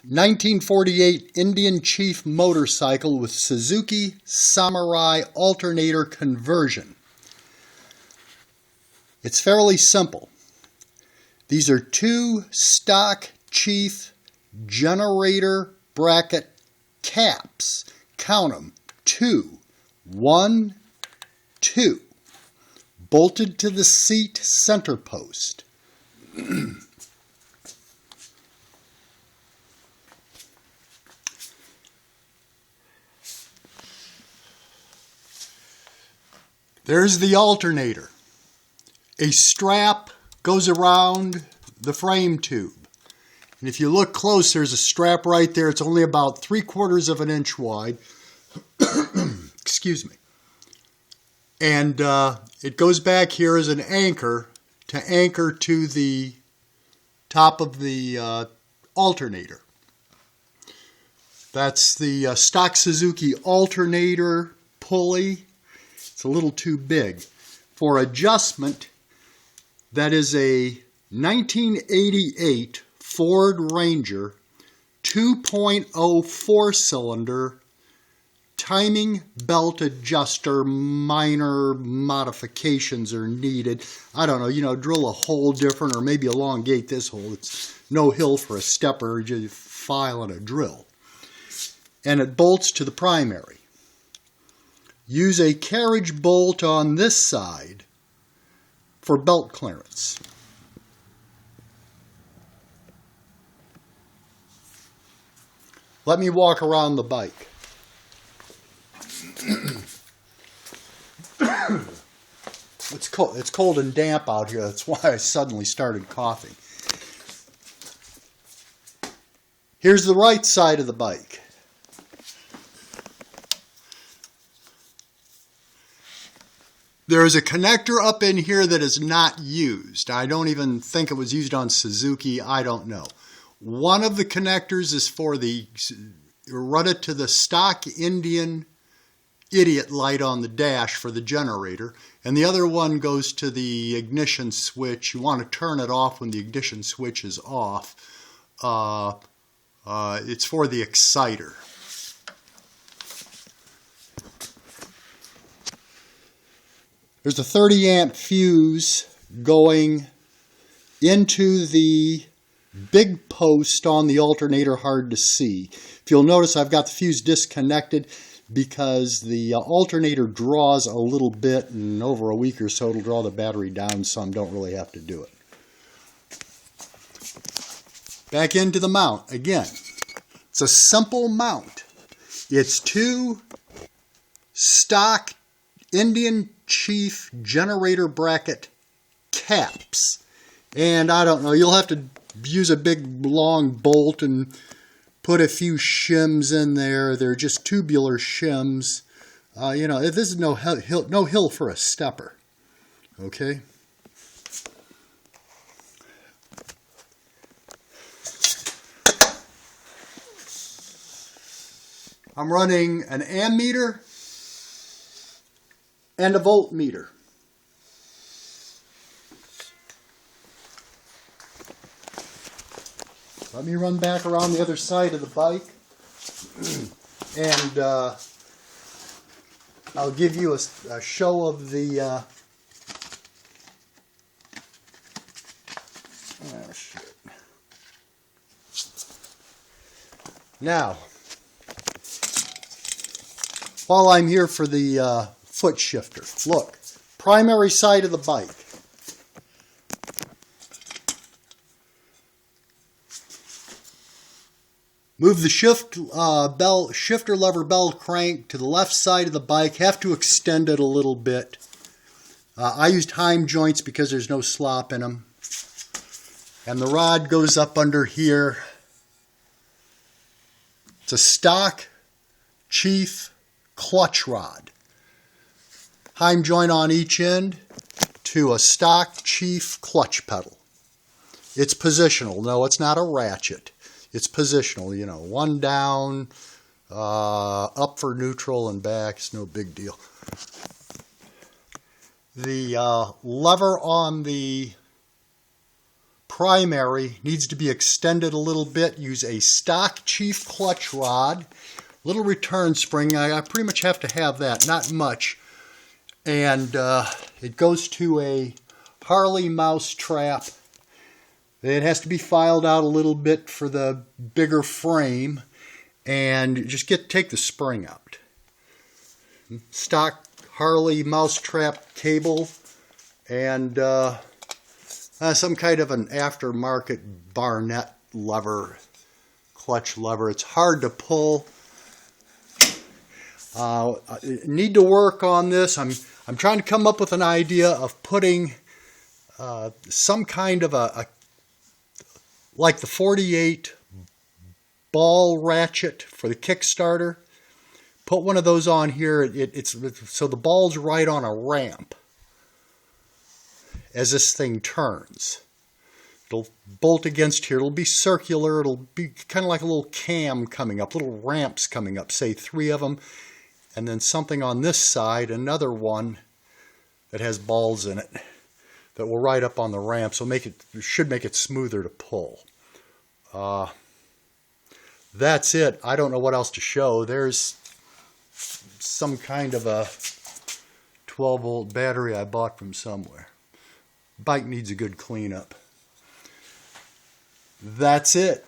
1948 Indian Chief motorcycle with Suzuki Samurai Alternator conversion. It's fairly simple. These are two stock Chief generator bracket caps. Count them. 2. 1, 2. Bolted to the seat center post. There's the alternator. A strap goes around the frame tube. And if you look close, there's a strap right there. It's only about 3/4 of an inch wide. Excuse me. And it goes back here as an anchor to anchor to the top of the alternator. That's the stock Suzuki Alternator pulley. It's a little too big. For adjustment, that is a 1988 Ford Ranger 2.0 4-cylinder timing belt adjuster. Minor modifications are needed. I don't know, drill a hole different or maybe elongate this hole. It's no hill for a stepper, just file and a drill. And it bolts to the primary. Use a carriage bolt on this side for belt clearance. Let me walk around the bike. It's cold and damp out here. That's why I suddenly started coughing. Here's the right side of the bike. There is a connector up in here that is not used. I don't even think it was used on Suzuki. I don't know. One of the connectors is for run it to the stock Indian idiot light on the dash for the generator, and the other one goes to the ignition switch. You want to turn it off when the ignition switch is off. It's for the exciter. There's a 30 amp fuse going into the big post on the alternator, hard to see. If you'll notice, I've got the fuse disconnected because the alternator draws a little bit, and over a week or so it'll draw the battery down some. Don't really have to do it. Back into the mount again. It's a simple mount. It's two stock Indian Chief generator bracket caps. And I don't know, you'll have to use a big long bolt and put a few shims in there. They're just tubular shims. This is no hill for a stepper. Okay? I'm running an ammeter and a voltmeter. Let me run back around the other side of the bike, and I'll give you a show of the shit. Now, while I'm here for the foot shifter, look, primary side of the bike. Move the shifter lever bell crank to the left side of the bike. Have to extend it a little bit. I used Heim joints because there's no slop in them. And the rod goes up under here. It's a stock Chief clutch rod. Heim joint on each end to a stock Chief clutch pedal. It's positional. No, it's not a ratchet. It's positional, one down, up for neutral and back. It's no big deal. The lever on the primary needs to be extended a little bit. Use a stock Chief clutch rod. Little return spring. I pretty much have to have that, not much. And it goes to a Harley mouse trap. It has to be filed out a little bit for the bigger frame. And just take the spring out. Stock Harley mouse trap cable. And some kind of an aftermarket Barnett lever, clutch lever. It's hard to pull. Need to work on this. I'm trying to come up with an idea of putting some kind of like the 48 ball ratchet for the Kickstarter. Put one of those on here. It's so the ball's right on a ramp as this thing turns. It'll bolt against here. It'll be circular. It'll be kind of like a little cam coming up, little ramps coming up, say 3 of them. And then something on this side, another one that has balls in it that will ride up on the ramp. So should make it smoother to pull. That's it. I don't know what else to show. There's some kind of a 12-volt battery I bought from somewhere. Bike needs a good cleanup. That's it.